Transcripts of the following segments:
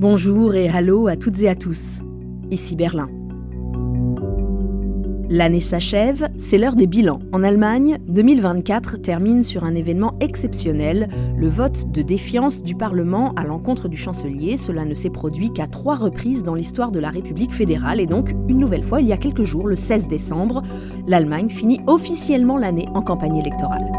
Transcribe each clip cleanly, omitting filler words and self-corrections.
Bonjour et allô à toutes et à tous. Ici Berlin. L'année s'achève, c'est l'heure des bilans. En Allemagne, 2024 termine sur un événement exceptionnel, le vote de défiance du Parlement à l'encontre du chancelier. Cela ne s'est produit qu'à 3 reprises dans l'histoire de la République fédérale et donc, une nouvelle fois, il y a quelques jours, le 16 décembre, l'Allemagne finit officiellement l'année en campagne électorale.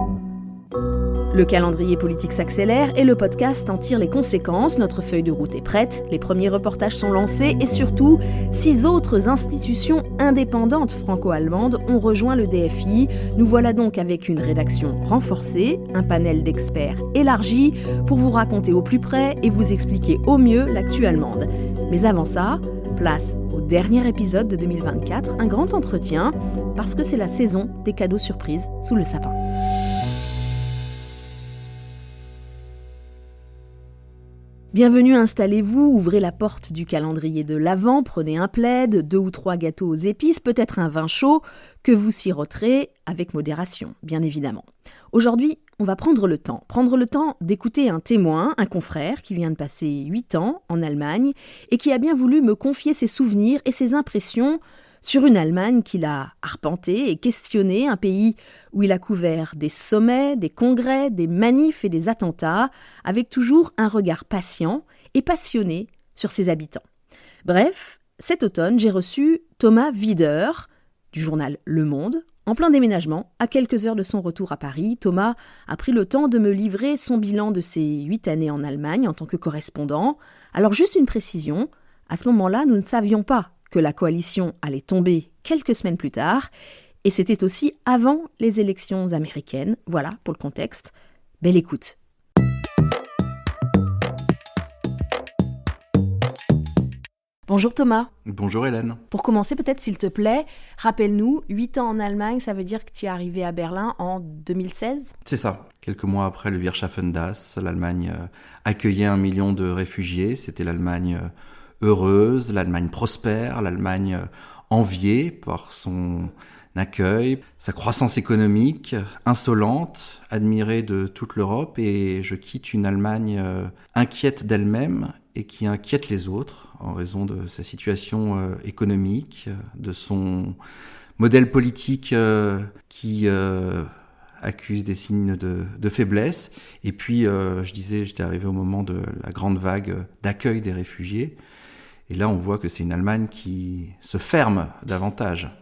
Le calendrier politique s'accélère et le podcast en tire les conséquences. Notre feuille de route est prête, les premiers reportages sont lancés et surtout, 6 autres institutions indépendantes franco-allemandes ont rejoint le DFI. Nous voilà donc avec une rédaction renforcée, un panel d'experts élargi pour vous raconter au plus près et vous expliquer au mieux l'actu allemande. Mais avant ça, place au dernier épisode de 2024, un grand entretien, parce que c'est la saison des cadeaux surprises sous le sapin. Bienvenue, installez-vous, ouvrez la porte du calendrier de l'Avent, prenez un plaid, 2 ou 3 gâteaux aux épices, peut-être un vin chaud, que vous siroterez avec modération, bien évidemment. Aujourd'hui, on va prendre le temps d'écouter un témoin, un confrère qui vient de passer 8 ans en Allemagne et qui a bien voulu me confier ses souvenirs et ses impressions sur une Allemagne qu'il a arpentée et questionnée, un pays où il a couvert des sommets, des congrès, des manifs et des attentats, avec toujours un regard patient et passionné sur ses habitants. Bref, cet automne, j'ai reçu Thomas Wieder, du journal Le Monde, en plein déménagement, à quelques heures de son retour à Paris. Thomas a pris le temps de me livrer son bilan de ses 8 années en Allemagne en tant que correspondant. Alors juste une précision, à ce moment-là, nous ne savions pas que la coalition allait tomber quelques semaines plus tard, et c'était aussi avant les élections américaines. Voilà pour le contexte. Belle écoute. Bonjour Thomas. Bonjour Hélène. Pour commencer, peut-être s'il te plaît, rappelle-nous, 8 ans en Allemagne, ça veut dire que tu es arrivé à Berlin en 2016 ? C'est ça. Quelques mois après le Wirtschaffen das, l'Allemagne accueillait 1 million de réfugiés. C'était l'Allemagne heureuse, l'Allemagne prospère, l'Allemagne enviée par son accueil, sa croissance économique insolente, admirée de toute l'Europe, et je quitte une Allemagne inquiète d'elle-même et qui inquiète les autres en raison de sa situation économique, de son modèle politique qui accuse des signes de faiblesse. Et puis, j'étais arrivé au moment de la grande vague d'accueil des réfugiés. Et là, on voit que c'est une Allemagne qui se ferme davantage.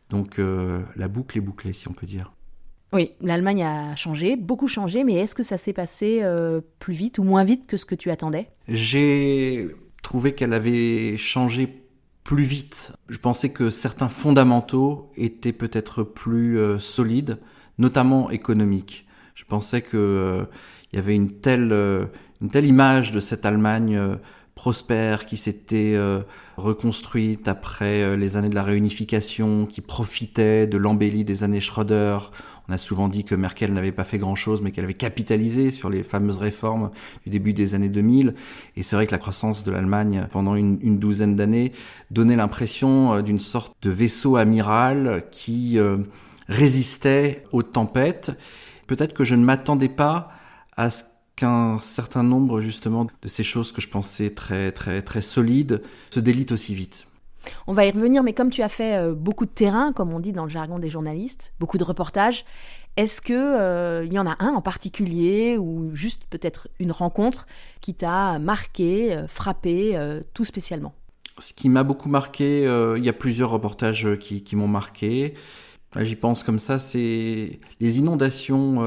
Donc, la boucle est bouclée, si on peut dire. Oui, l'Allemagne a changé, beaucoup changé, mais est-ce que ça s'est passé plus vite ou moins vite que ce que tu attendais ? J'ai trouvé qu'elle avait changé plus vite. Je pensais que certains fondamentaux étaient peut-être plus solides, notamment économiques. Je pensais qu'il y avait une telle image de cette Allemagne prospère, qui s'était reconstruite après les années de la réunification, qui profitait de l'embellie des années Schröder. On a souvent dit que Merkel n'avait pas fait grand-chose, mais qu'elle avait capitalisé sur les fameuses réformes du début des années 2000. Et c'est vrai que la croissance de l'Allemagne pendant une douzaine d'années donnait l'impression d'une sorte de vaisseau amiral qui résistait aux tempêtes. Peut-être que je ne m'attendais pas à ce qu'un certain nombre justement de ces choses que je pensais très très très solides se délitent aussi vite. On va y revenir, mais comme tu as fait beaucoup de terrain, comme on dit dans le jargon des journalistes, beaucoup de reportages, est-ce qu'il y en a un en particulier ou juste peut-être une rencontre qui t'a marqué, frappé tout spécialement ? Ce qui m'a beaucoup marqué, il y a plusieurs reportages qui m'ont marqué. Là, j'y pense comme ça, c'est les inondations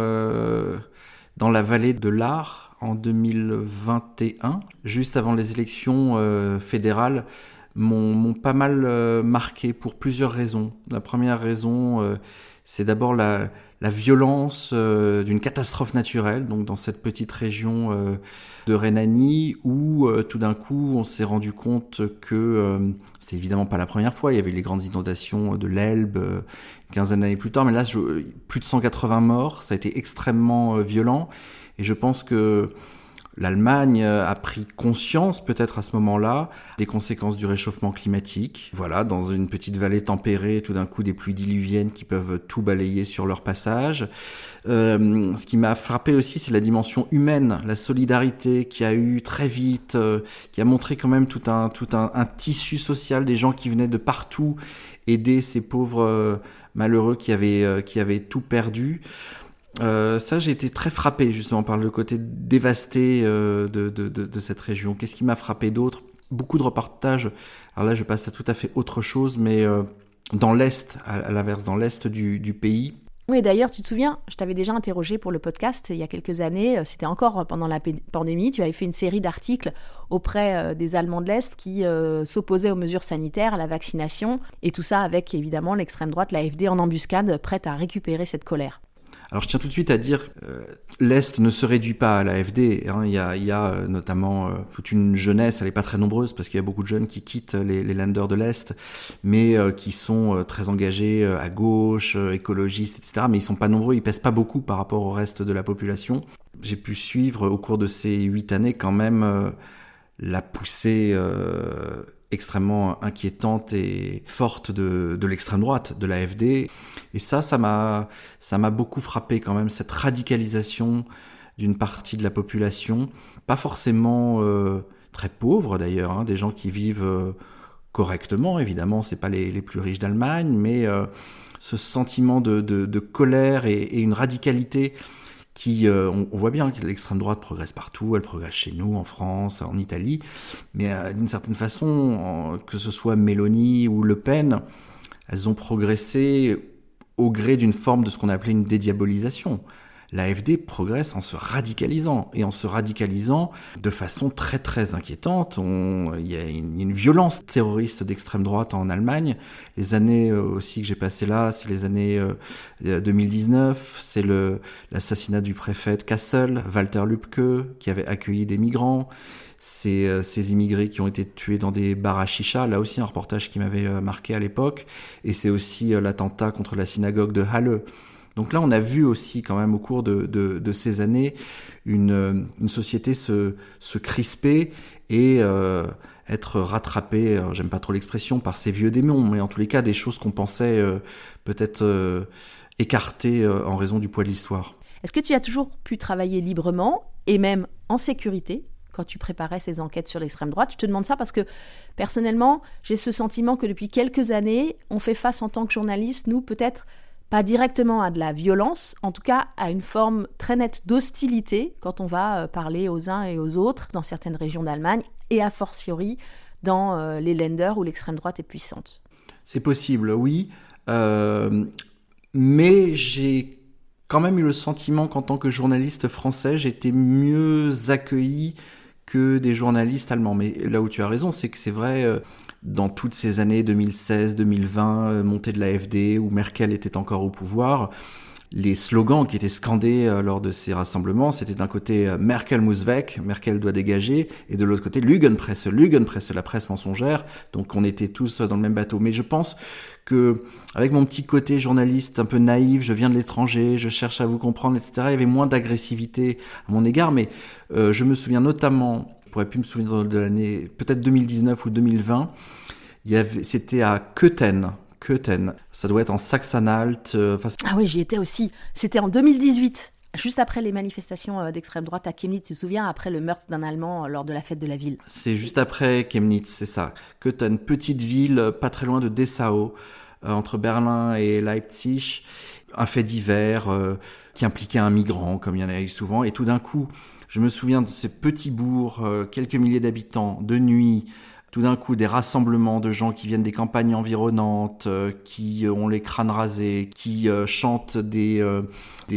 dans la vallée de l'Ar en 2021, juste avant les élections fédérales, m'ont pas mal marqué pour plusieurs raisons. La première raison, c'est d'abord la violence d'une catastrophe naturelle, donc dans cette petite région de Rhénanie, où tout d'un coup on s'est rendu compte que c'était évidemment pas la première fois, il y avait les grandes inondations de l'Elbe une quinzaine d'années plus tard, mais là plus de 180 morts, ça a été extrêmement violent, et je pense que L'Allemagne a pris conscience, peut-être à ce moment-là, des conséquences du réchauffement climatique. Voilà, dans une petite vallée tempérée, tout d'un coup, des pluies diluviennes qui peuvent tout balayer sur leur passage. Ce qui m'a frappé aussi, c'est la dimension humaine, la solidarité qu'il y a eu très vite, qui a montré quand même tout un tissu social, des gens qui venaient de partout aider ces pauvres malheureux qui avaient tout perdu. Ça, j'ai été très frappé justement par le côté dévasté de cette région. Qu'est-ce qui m'a frappé d'autre ? Beaucoup de reportages. Alors là, je passe à tout à fait autre chose, mais dans l'Est, à l'inverse, dans l'Est du pays. Oui, d'ailleurs, tu te souviens, je t'avais déjà interrogé pour le podcast il y a quelques années, c'était encore pendant la pandémie, tu avais fait une série d'articles auprès des Allemands de l'Est qui s'opposaient aux mesures sanitaires, à la vaccination, et tout ça avec évidemment l'extrême droite, l'AfD en embuscade, prête à récupérer cette colère. Alors je tiens tout de suite à dire, l'Est ne se réduit pas à l'AfD. Hein. Il y a notamment toute une jeunesse, elle n'est pas très nombreuse parce qu'il y a beaucoup de jeunes qui quittent les Länder de l'Est, mais qui sont très engagés à gauche, écologistes, etc. Mais ils ne sont pas nombreux, ils ne pèsent pas beaucoup par rapport au reste de la population. J'ai pu suivre au cours de ces 8 années quand même la poussée extrêmement inquiétante et forte de l'extrême droite, de l'AfD. Et ça m'a beaucoup frappé quand même, cette radicalisation d'une partie de la population, pas forcément très pauvre d'ailleurs, hein, des gens qui vivent correctement, évidemment, c'est pas les plus riches d'Allemagne, mais ce sentiment de colère et une radicalité qui, on voit bien que l'extrême droite progresse partout, elle progresse chez nous, en France, en Italie, mais d'une certaine façon, que ce soit Mélanie ou Le Pen, elles ont progressé au gré d'une forme de ce qu'on appelait une dédiabolisation. L'AfD progresse en se radicalisant, et en se radicalisant de façon très très inquiétante. Il y a une violence terroriste d'extrême droite en Allemagne. Les années aussi que j'ai passées là, c'est les années 2019, c'est l'assassinat du préfet de Kassel, Walter Lübcke, qui avait accueilli des migrants. C'est ces immigrés qui ont été tués dans des bars à chicha, là aussi un reportage qui m'avait marqué à l'époque, et c'est aussi l'attentat contre la synagogue de Halle. Donc là, on a vu aussi quand même au cours de ces années une société se crisper et être rattrapée, j'aime pas trop l'expression, par ces vieux démons, mais en tous les cas des choses qu'on pensait peut-être écartées en raison du poids de l'histoire. Est-ce que tu as toujours pu travailler librement et même en sécurité quand tu préparais ces enquêtes sur l'extrême droite? Je te demande ça parce que, personnellement, j'ai ce sentiment que depuis quelques années, on fait face en tant que journaliste, nous, peut-être pas directement à de la violence, en tout cas à une forme très nette d'hostilité quand on va parler aux uns et aux autres dans certaines régions d'Allemagne et a fortiori dans les Länder où l'extrême droite est puissante. C'est possible, oui, mais j'ai quand même eu le sentiment qu'en tant que journaliste français, j'étais mieux accueilli que des journalistes allemands. Mais là où tu as raison, c'est que c'est vrai, dans toutes ces années 2016-2020, montée de l'AfD, où Merkel était encore au pouvoir, les slogans qui étaient scandés lors de ces rassemblements, c'était d'un côté Merkel muss weg, Merkel doit dégager, et de l'autre côté Lügenpresse, la presse mensongère. Donc on était tous dans le même bateau. Mais je pense que avec mon petit côté journaliste un peu naïf, je viens de l'étranger, je cherche à vous comprendre, etc., il y avait moins d'agressivité à mon égard. Mais je me souviens notamment, je pourrais plus me souvenir de l'année, peut-être 2019 ou 2020, c'était à Köthen, ça doit être en Saxe-Anhalt. Ah oui, j'y étais aussi. C'était en 2018, juste après les manifestations d'extrême droite à Chemnitz, tu te souviens, après le meurtre d'un Allemand lors de la fête de la ville. C'est juste après Chemnitz, c'est ça. Köthen, petite ville, pas très loin de Dessau, entre Berlin et Leipzig. Un fait divers qui impliquait un migrant, comme il y en a eu souvent. Et tout d'un coup, je me souviens de ces petits bourgs, quelques milliers d'habitants, de nuit. Tout d'un coup, des rassemblements de gens qui viennent des campagnes environnantes, qui ont les crânes rasés, qui chantent des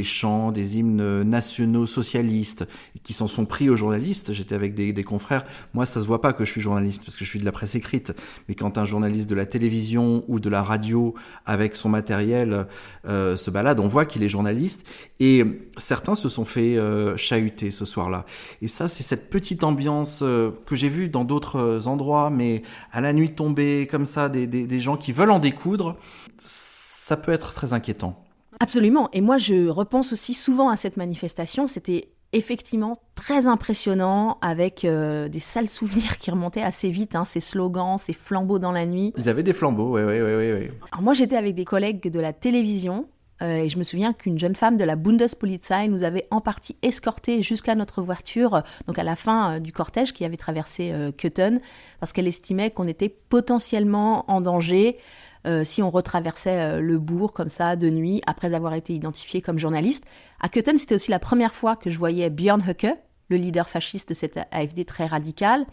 chants, des hymnes nationaux socialistes, et qui s'en sont pris aux journalistes. J'étais avec des confrères. Moi, ça se voit pas que je suis journaliste, parce que je suis de la presse écrite. Mais quand un journaliste de la télévision ou de la radio, avec son matériel, se balade, on voit qu'il est journaliste. Et certains se sont fait chahuter ce soir-là. Et ça, c'est cette petite ambiance que j'ai vue dans d'autres endroits, mais à la nuit tombée, comme ça, des gens qui veulent en découdre, ça peut être très inquiétant. Absolument. Et moi, je repense aussi souvent à cette manifestation. C'était effectivement très impressionnant, avec des sales souvenirs qui remontaient assez vite, ces slogans, ces flambeaux dans la nuit. Ils avaient des flambeaux, oui. Alors moi, j'étais avec des collègues de la télévision, et je me souviens qu'une jeune femme de la Bundespolizei nous avait en partie escortés jusqu'à notre voiture, donc à la fin du cortège qui avait traversé Köthen, parce qu'elle estimait qu'on était potentiellement en danger si on retraversait le bourg comme ça de nuit, après avoir été identifié comme journaliste. À Köthen, c'était aussi la première fois que je voyais Björn Höcke, le leader fasciste de cette AfD très radicale,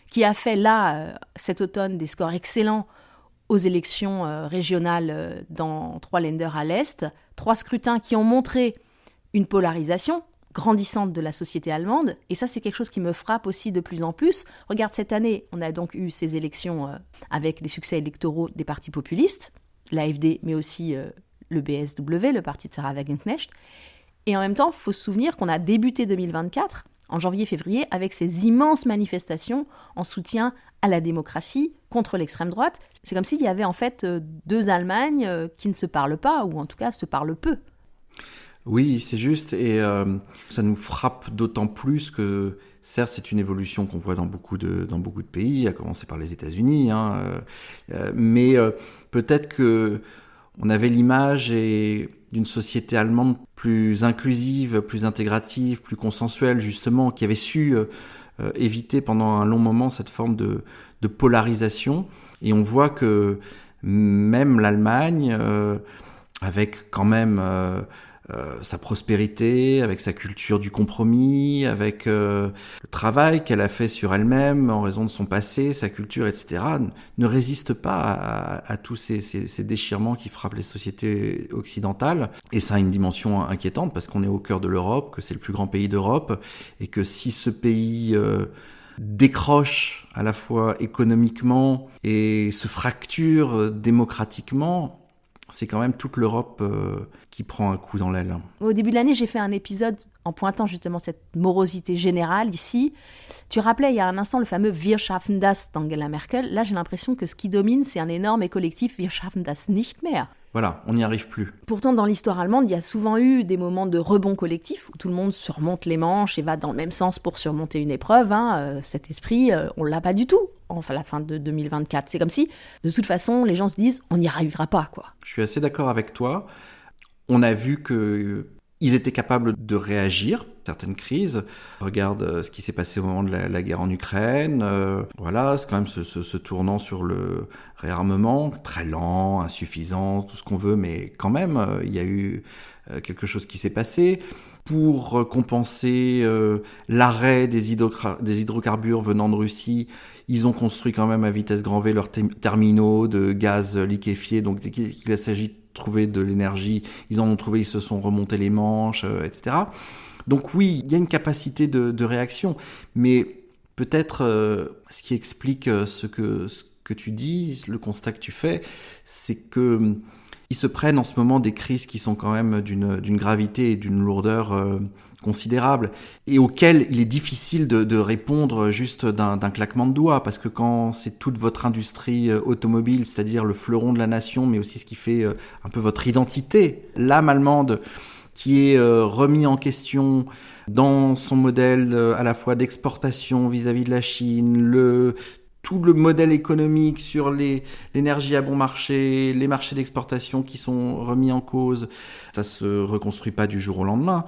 qui a fait là, cet automne, des scores excellents aux élections régionales dans 3 Länder à l'Est. 3 scrutins qui ont montré une polarisation grandissante de la société allemande. Et ça, c'est quelque chose qui me frappe aussi de plus en plus. Regarde, cette année, on a donc eu ces élections avec des succès électoraux des partis populistes, l'AfD, mais aussi le BSW, le parti de Sarah Wagenknecht. Et en même temps, il faut se souvenir qu'on a débuté 2024, en janvier-février, avec ces immenses manifestations en soutien à la démocratie contre l'extrême droite. C'est comme s'il y avait en fait 2 Allemagnes qui ne se parlent pas, ou en tout cas se parlent peu. Oui, c'est juste, et ça nous frappe d'autant plus que, certes, c'est une évolution qu'on voit dans beaucoup de pays, à commencer par les États-Unis, mais peut-être que on avait l'image d'une société allemande plus inclusive, plus intégrative, plus consensuelle, justement, qui avait su éviter pendant un long moment cette forme de polarisation. Et on voit que même l'Allemagne, avec quand même sa prospérité, avec sa culture du compromis, avec le travail qu'elle a fait sur elle-même en raison de son passé, sa culture, etc., ne résiste pas à tous ces déchirements qui frappent les sociétés occidentales. Et ça a une dimension inquiétante parce qu'on est au cœur de l'Europe, que c'est le plus grand pays d'Europe, et que si ce pays décroche à la fois économiquement et se fracture démocratiquement, c'est quand même toute l'Europe qui prend un coup dans l'aile. Au début de l'année, j'ai fait un épisode en pointant justement cette morosité générale ici. Tu rappelais il y a un instant le fameux Wir schaffen das d'Angela Merkel. Là, j'ai l'impression que ce qui domine, c'est un énorme et collectif Wir schaffen das nicht mehr. Voilà, on n'y arrive plus. Pourtant, dans l'histoire allemande, il y a souvent eu des moments de rebond collectif où tout le monde se remonte les manches et va dans le même sens pour surmonter une épreuve. Cet esprit, on l'a pas du tout à la fin de 2024. C'est comme si, de toute façon, les gens se disent on n'y arrivera pas, quoi. Je suis assez d'accord avec toi. On a vu qu'ils étaient capables de réagir à certaines crises. Regarde ce qui s'est passé au moment de la guerre en Ukraine. Voilà, c'est quand même ce tournant sur le réarmement, très lent, insuffisant, tout ce qu'on veut, mais quand même, il y a eu quelque chose qui s'est passé. Pour compenser l'arrêt des hydrocarbures venant de Russie, ils ont construit quand même à vitesse grand V leurs terminaux de gaz liquéfié. Donc dès qu'il s'agit de trouver de l'énergie, ils en ont trouvé, ils se sont remontés les manches, etc. Donc oui, il y a une capacité de réaction, mais peut-être ce qui explique ce que tu dis, le constat que tu fais, c'est que ils se prennent en ce moment des crises qui sont quand même d'une gravité et d'une lourdeur considérable et auxquelles il est difficile de répondre juste d'un claquement de doigts, parce que quand c'est toute votre industrie automobile, c'est-à-dire le fleuron de la nation, mais aussi ce qui fait un peu votre identité, l'âme allemande, qui est remis en question dans son modèle à la fois d'exportation vis-à-vis de la Chine, tout le modèle économique sur l'énergie à bon marché, les marchés d'exportation qui sont remis en cause, ça se reconstruit pas du jour au lendemain.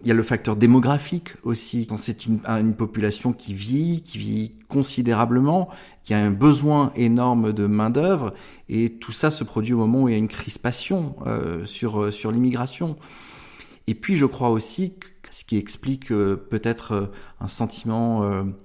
Il y a le facteur démographique aussi. C'est une population qui vieillit considérablement, qui a un besoin énorme de main-d'œuvre, et tout ça se produit au moment où il y a une crispation sur l'immigration. Et puis je crois aussi que ce qui explique peut-être un sentiment,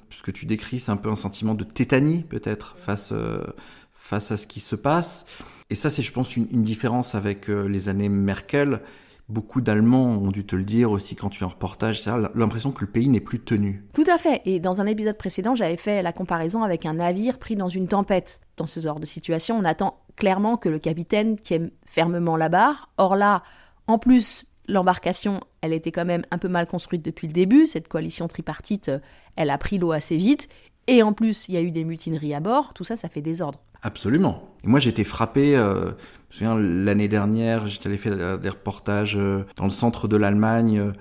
ce que tu décris, c'est un peu un sentiment de tétanie peut-être face à ce qui se passe. Et ça, c'est, je pense, une différence avec les années Merkel. Beaucoup d'Allemands ont dû te le dire aussi quand tu es en reportage, c'est l'impression que le pays n'est plus tenu. Tout à fait. Et dans un épisode précédent, j'avais fait la comparaison avec un navire pris dans une tempête. Dans ce genre de situation, on attend clairement que le capitaine tienne fermement la barre. Or là, en plus, l'embarcation, elle était quand même un peu mal construite depuis le début. Cette coalition tripartite, elle a pris l'eau assez vite. Et en plus, il y a eu des mutineries à bord. Tout ça, ça fait désordre. Absolument. Et moi, j'ai été frappé. Je me souviens, l'année dernière, j'étais allé faire des reportages dans le centre de l'Allemagne.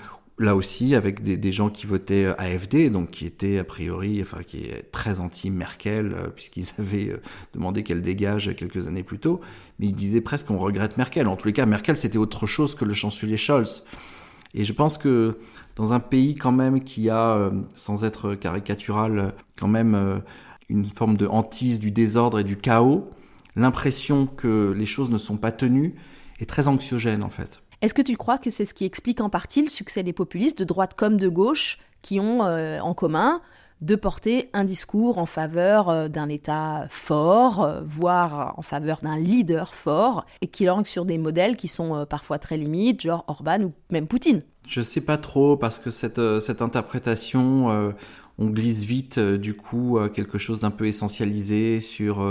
là aussi avec des gens qui votaient AfD, donc qui étaient a priori, qui est très anti-Merkel, puisqu'ils avaient demandé qu'elle dégage quelques années plus tôt, mais ils disaient presque qu'on regrette Merkel. En tous les cas, Merkel, c'était autre chose que le chancelier Scholz. Et je pense que dans un pays quand même qui a, sans être caricatural, quand même une forme de hantise du désordre et du chaos, l'impression que les choses ne sont pas tenues est très anxiogène en fait. Est-ce que tu crois que c'est ce qui explique en partie le succès des populistes, de droite comme de gauche, qui ont en commun de porter un discours en faveur d'un État fort, voire en faveur d'un leader fort, et qui languent sur des modèles qui sont parfois très limites, genre Orban ou même Poutine? Je sais pas trop, parce que cette interprétation, on glisse vite du coup à quelque chose d'un peu essentialisé sur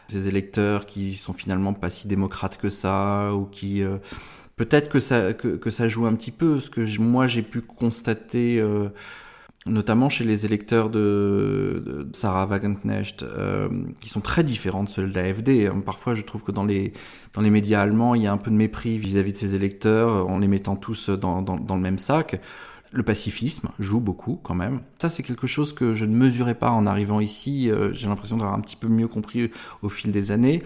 ces électeurs qui sont finalement pas si démocrates que ça, ou qui... peut-être que ça joue un petit peu, ce que moi j'ai pu constater... notamment chez les électeurs de Sarah Wagenknecht, qui sont très différents de ceux de l'AfD. Parfois, je trouve que dans les médias allemands, il y a un peu de mépris vis-à-vis de ces électeurs, en les mettant tous dans le même sac. Le pacifisme joue beaucoup, quand même. Ça, c'est quelque chose que je ne mesurais pas en arrivant ici. J'ai l'impression d'avoir un petit peu mieux compris au fil des années.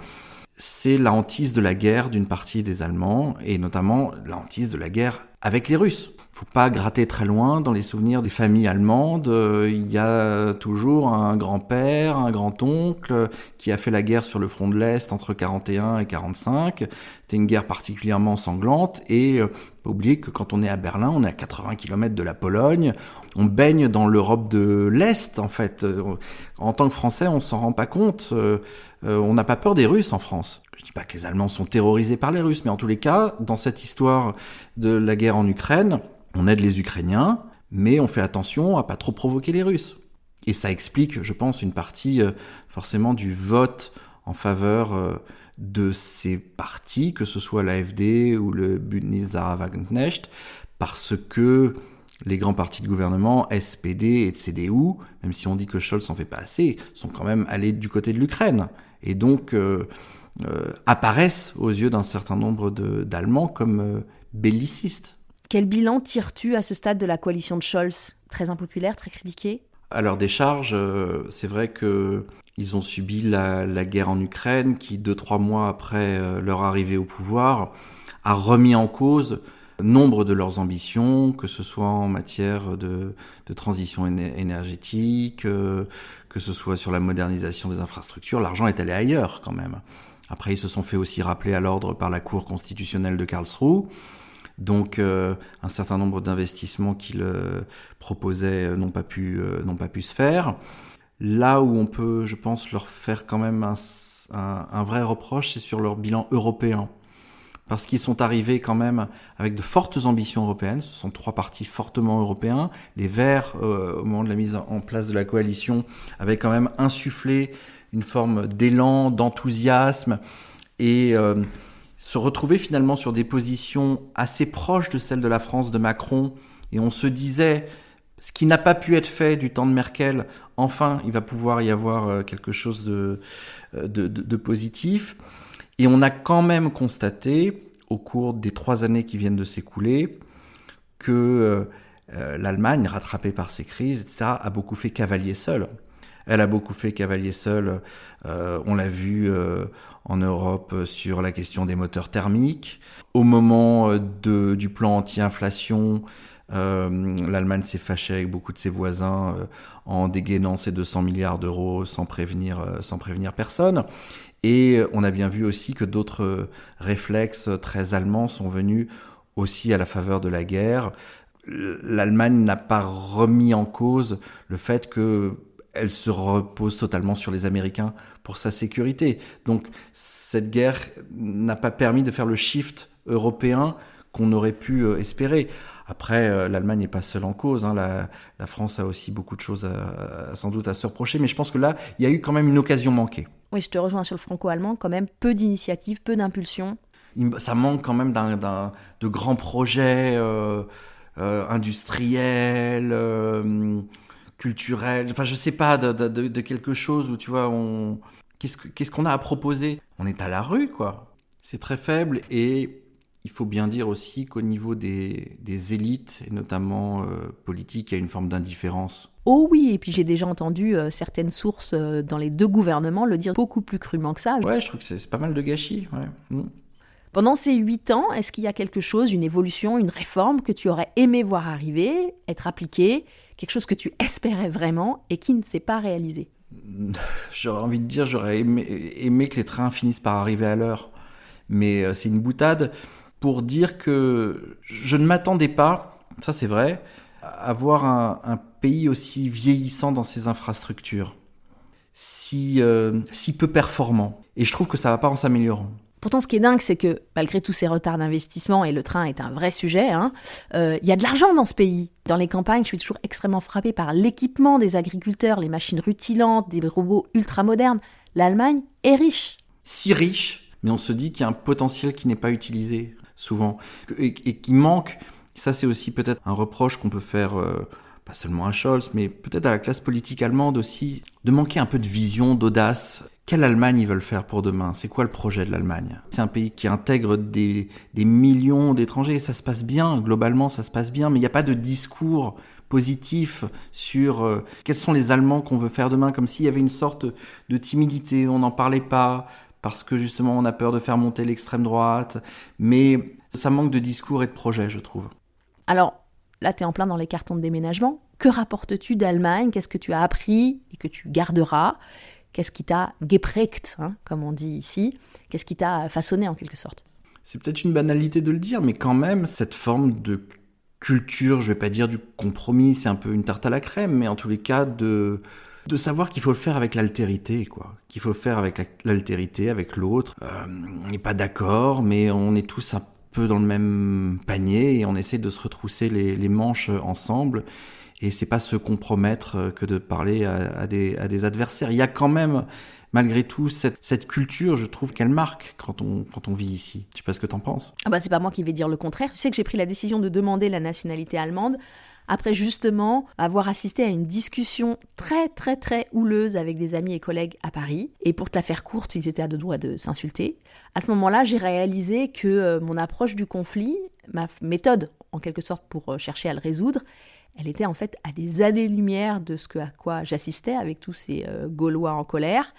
C'est la hantise de la guerre d'une partie des Allemands, et notamment la hantise de la guerre avec les Russes. Faut pas gratter très loin dans les souvenirs des familles allemandes. Il y a toujours un grand-père, un grand-oncle qui a fait la guerre sur le front de l'Est entre 41 et 45. C'était une guerre particulièrement sanglante, et faut pas oublier que quand on est à Berlin, on est à 80 km de la Pologne. On baigne dans l'Europe de l'Est, en fait. En tant que Français, on s'en rend pas compte. On n'a pas peur des Russes en France. Je dis pas que les Allemands sont terrorisés par les Russes, mais en tous les cas, dans cette histoire de la guerre en Ukraine, on aide les Ukrainiens, mais on fait attention à pas trop provoquer les Russes. Et ça explique, je pense, une partie forcément du vote en faveur de ces partis, que ce soit l'AfD ou le Bündnis Sarah Wagenknecht, parce que les grands partis de gouvernement, SPD et CDU, même si on dit que Scholz en fait pas assez, sont quand même allés du côté de l'Ukraine. Et donc apparaissent aux yeux d'un certain nombre d'Allemands comme bellicistes. Quel bilan tires-tu à ce stade de la coalition de Scholz? Très impopulaire, très critiquée? À leur décharge, c'est vrai qu'ils ont subi la guerre en Ukraine qui, 2-3 mois après leur arrivée au pouvoir, a remis en cause nombre de leurs ambitions, que ce soit en matière de transition énergétique, que ce soit sur la modernisation des infrastructures. L'argent est allé ailleurs quand même. Après, ils se sont fait aussi rappeler à l'ordre par la Cour constitutionnelle de Karlsruhe. Donc, un certain nombre d'investissements qu'ils proposaient n'ont pas pu se faire. Là où on peut, je pense, leur faire quand même un vrai reproche, c'est sur leur bilan européen. Parce qu'ils sont arrivés quand même avec de fortes ambitions européennes. Ce sont 3 partis fortement européens. Les Verts, au moment de la mise en place de la coalition, avaient quand même insufflé une forme d'élan, d'enthousiasme, et se retrouver finalement sur des positions assez proches de celles de la France de Macron. Et on se disait, ce qui n'a pas pu être fait du temps de Merkel, enfin, il va pouvoir y avoir quelque chose de positif. Et on a quand même constaté, au cours des 3 années qui viennent de s'écouler, que l'Allemagne, rattrapée par ses crises, etc., a beaucoup fait cavalier seul. Elle a beaucoup fait cavalier seul, on l'a vu en Europe sur la question des moteurs thermiques. Au moment du plan anti-inflation, l'Allemagne s'est fâchée avec beaucoup de ses voisins en dégainant ses 200 milliards d'euros sans prévenir personne. Et on a bien vu aussi que d'autres réflexes très allemands sont venus aussi à la faveur de la guerre. L'Allemagne n'a pas remis en cause le fait qu'elle se repose totalement sur les Américains pour sa sécurité. Donc cette guerre n'a pas permis de faire le shift européen qu'on aurait pu espérer. Après, l'Allemagne n'est pas seule en cause. La France a aussi beaucoup de choses sans doute à se reprocher. Mais je pense que là, il y a eu quand même une occasion manquée. Oui, je te rejoins sur le franco-allemand. Quand même, peu d'initiatives, peu d'impulsions. Ça manque quand même de grands projets industriels, culturels. Enfin, je sais pas, de quelque chose où, tu vois, qu'est-ce qu'on a à proposer? On est à la rue, quoi. C'est très faible, et Il faut bien dire aussi qu'au niveau des élites, et notamment politiques, il y a une forme d'indifférence. Oh oui, et puis j'ai déjà entendu certaines sources dans les 2 gouvernements le dire beaucoup plus crûment que ça. Ouais, je trouve que c'est pas mal de gâchis. Ouais. Pendant ces 8 ans, est-ce qu'il y a quelque chose, une évolution, une réforme que tu aurais aimé voir arriver, être appliquée, quelque chose que tu espérais vraiment et qui ne s'est pas réalisé? J'aurais envie de dire, j'aurais aimé que les trains finissent par arriver à l'heure. Mais c'est une boutade pour dire que je ne m'attendais pas, ça c'est vrai, à voir un pays aussi vieillissant dans ses infrastructures, si peu performant. Et je trouve que ça ne va pas en s'améliorant. Pourtant, ce qui est dingue, c'est que malgré tous ces retards d'investissement, et le train est un vrai sujet, y a de l'argent dans ce pays. Dans les campagnes, je suis toujours extrêmement frappée par l'équipement des agriculteurs, les machines rutilantes, des robots ultra modernes. L'Allemagne est riche. Si riche, mais on se dit qu'il y a un potentiel qui n'est pas utilisé souvent et qui manque. Ça, c'est aussi peut-être un reproche qu'on peut faire, pas seulement à Scholz, mais peut-être à la classe politique allemande aussi, de manquer un peu de vision, d'audace. Quelle Allemagne ils veulent faire pour demain ? C'est quoi le projet de l'Allemagne ? C'est un pays qui intègre des millions d'étrangers. Ça se passe bien, globalement, ça se passe bien, mais il n'y a pas de discours positif sur quels sont les Allemands qu'on veut faire demain, comme s'il y avait une sorte de timidité, on n'en parlait pas, parce que justement on a peur de faire monter l'extrême droite, mais ça manque de discours et de projet, je trouve. Alors, là, tu es en plein dans les cartons de déménagement. Que rapportes-tu d'Allemagne ? Qu'est-ce que tu as appris et que tu garderas ? Qu'est-ce qui t'a geprägt, comme on dit ici ? Qu'est-ce qui t'a façonné en quelque sorte ? C'est peut-être une banalité de le dire, mais quand même, cette forme de culture, je vais pas dire du compromis, c'est un peu une tarte à la crème, mais en tous les cas, de savoir qu'il faut le faire avec l'altérité, quoi. Qu'il faut le faire avec l'altérité, avec l'autre. On n'est pas d'accord, mais on est tous un peu dans le même panier et on essaie de se retrousser les manches ensemble. Et c'est pas se compromettre que de parler à des adversaires. Il y a quand même, malgré tout, cette culture, je trouve qu'elle marque quand on vit ici. Je sais pas ce que t'en penses. Ah bah c'est pas moi qui vais dire le contraire. Tu sais que j'ai pris la décision de demander la nationalité allemande après justement avoir assisté à une discussion très très très houleuse avec des amis et collègues à Paris. Et pour te la faire courte, ils étaient à 2 doigts de s'insulter. À ce moment-là, j'ai réalisé que mon approche du conflit, ma méthode en quelque sorte pour chercher à le résoudre, elle était en fait à des années-lumière de à quoi j'assistais avec tous ces Gaulois en colère.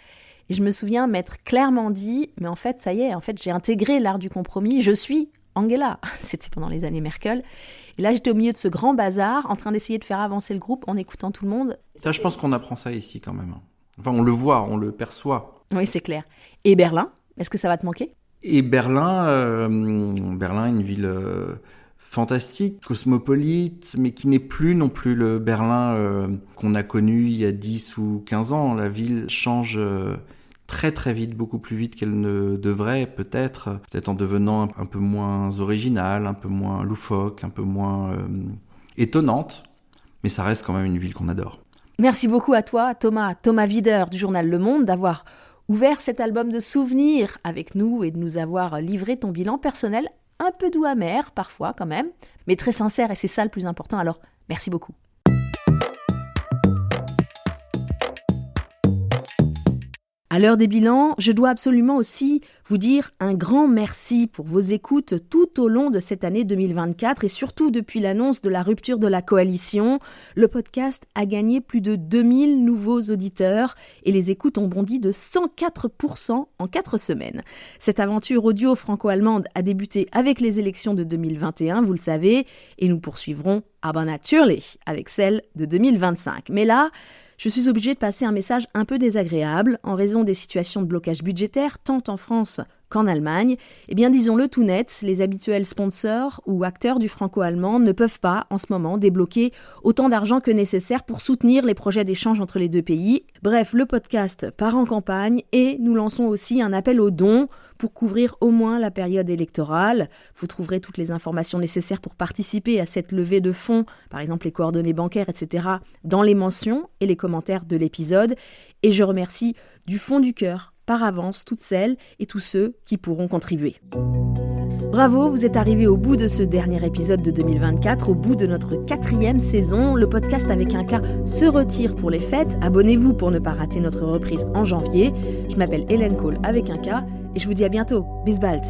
Et je me souviens m'être clairement dit, mais en fait, ça y est, en fait, j'ai intégré l'art du compromis, je suis Angela. C'était pendant les années Merkel. Et là, j'étais au milieu de ce grand bazar, en train d'essayer de faire avancer le groupe en écoutant tout le monde. Ça, je pense qu'on apprend ça ici quand même. Enfin, on le voit, on le perçoit. Oui, c'est clair. Et Berlin, est-ce que ça va te manquer ? Et Berlin, une ville fantastique, cosmopolite, mais qui n'est plus non plus le Berlin qu'on a connu il y a 10 ou 15 ans. La ville change très très vite, beaucoup plus vite qu'elle ne devrait, peut-être en devenant un peu moins originale, un peu moins loufoque, un peu moins étonnante, mais ça reste quand même une ville qu'on adore. Merci beaucoup à toi, Thomas Wider du journal Le Monde, d'avoir ouvert cet album de souvenirs avec nous et de nous avoir livré ton bilan personnel, un peu doux amer parfois quand même, mais très sincère et c'est ça le plus important, alors merci beaucoup. À l'heure des bilans, je dois absolument aussi vous dire un grand merci pour vos écoutes tout au long de cette année 2024 et surtout depuis l'annonce de la rupture de la coalition. Le podcast a gagné plus de 2000 nouveaux auditeurs et les écoutes ont bondi de 104% en 4 semaines. Cette aventure audio franco-allemande a débuté avec les élections de 2021, vous le savez, et nous poursuivrons aber natürlich avec celle de 2025. Mais là, je suis obligée de passer un message un peu désagréable en raison des situations de blocage budgétaire tant en France qu'en Allemagne. Eh bien, disons-le tout net, les habituels sponsors ou acteurs du franco-allemand ne peuvent pas, en ce moment, débloquer autant d'argent que nécessaire pour soutenir les projets d'échange entre les 2 pays. Bref, le podcast part en campagne et nous lançons aussi un appel aux dons pour couvrir au moins la période électorale. Vous trouverez toutes les informations nécessaires pour participer à cette levée de fonds, par exemple les coordonnées bancaires, etc., dans les mentions et les commentaires de l'épisode. Et je remercie du fond du cœur par avance toutes celles et tous ceux qui pourront contribuer. Bravo, vous êtes arrivés au bout de ce dernier épisode de 2024, au bout de notre 4e saison. Le podcast avec un K se retire pour les fêtes. Abonnez-vous pour ne pas rater notre reprise en janvier. Je m'appelle Hélène Cole avec un K et je vous dis à bientôt. Bis bald.